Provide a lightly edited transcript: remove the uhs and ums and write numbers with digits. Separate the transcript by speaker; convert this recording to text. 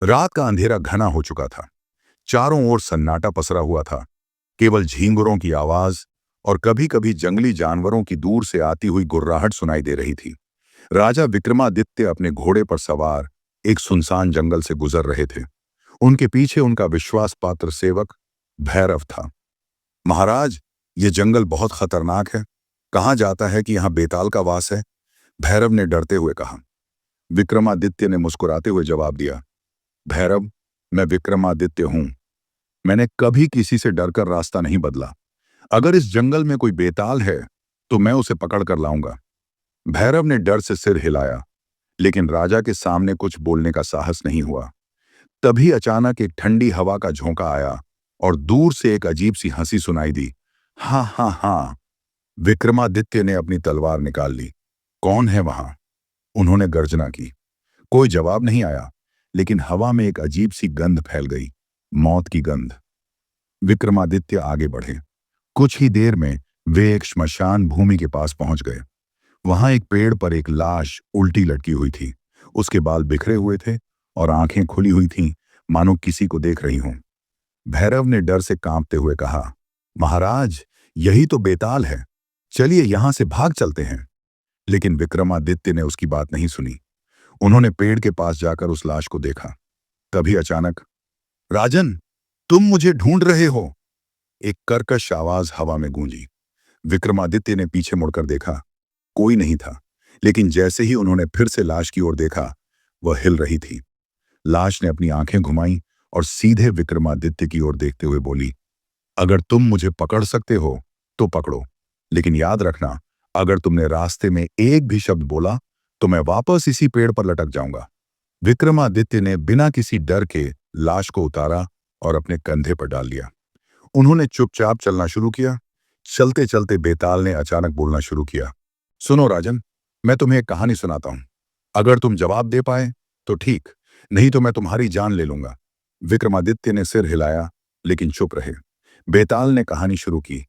Speaker 1: रात का अंधेरा घना हो चुका था। चारों ओर सन्नाटा पसरा हुआ था। केवल झींगुरों की आवाज और कभी-कभी जंगली जानवरों की दूर से आती हुई गुर्राहट सुनाई दे रही थी। राजा विक्रमादित्य अपने घोड़े पर सवार एक सुनसान जंगल से गुजर रहे थे। उनके पीछे उनका विश्वास पात्र सेवक भैरव था। महाराज, ये जंगल बहुत खतरनाक है। कहा जाता है कि यहाँ बेताल का वास है। भैरव ने डरते हुए कहा। विक्रमादित्य ने मुस्कुराते हुए जवाब दिया, भैरव, मैं विक्रमादित्य हूं। मैंने कभी किसी से डरकर रास्ता नहीं बदला। अगर इस जंगल में कोई बेताल है तो मैं उसे पकड़ कर लाऊंगा। भैरव ने डर से सिर हिलाया, लेकिन राजा के सामने कुछ बोलने का साहस नहीं हुआ। तभी अचानक एक ठंडी हवा का झोंका आया और दूर से एक अजीब सी हंसी सुनाई दी। हाँ हाँ हाँ। विक्रमादित्य ने अपनी तलवार निकाल ली। कौन है वहां? उन्होंने गर्जना की। कोई जवाब नहीं आया, लेकिन हवा में एक अजीब सी गंध फैल गई, मौत की गंध। विक्रमादित्य आगे बढ़े। कुछ ही देर में वे एक श्मशान भूमि के पास पहुंच गए। वहां एक पेड़ पर एक लाश उल्टी लटकी हुई थी। उसके बाल बिखरे हुए थे और आंखें खुली हुई थीं, मानो किसी को देख रही हों। भैरव ने डर से कांपते हुए कहा, महाराज, यही तो बेताल है। चलिए यहां से भाग चलते हैं। लेकिन विक्रमादित्य ने उसकी बात नहीं सुनी। उन्होंने पेड़ के पास जाकर उस लाश को देखा। तभी अचानक, राजन, तुम मुझे ढूंढ रहे हो? एक कर्कश आवाज हवा में गूंजी। विक्रमादित्य ने पीछे मुड़कर देखा। कोई नहीं था, लेकिन जैसे ही उन्होंने फिर से लाश की ओर देखा, वह हिल रही थी। लाश ने अपनी आंखें घुमाई और सीधे विक्रमादित्य की ओर देखते हुए बोली, अगर तुम मुझे पकड़ सकते हो तो पकड़ो, लेकिन याद रखना, अगर तुमने रास्ते में एक भी शब्द बोला तो मैं वापस इसी पेड़ पर लटक जाऊंगा। विक्रमादित्य ने बिना किसी डर के लाश को उतारा और अपने कंधे पर डाल लिया। उन्होंने चुपचाप चलना शुरू किया। चलते चलते बेताल ने अचानक बोलना शुरू किया, सुनो राजन, मैं तुम्हें एक कहानी सुनाता हूं। अगर तुम जवाब दे पाए तो ठीक, नहीं तो मैं तुम्हारी जान ले लूंगा। विक्रमादित्य ने सिर हिलाया, लेकिन चुप रहे। बेताल ने कहानी शुरू की।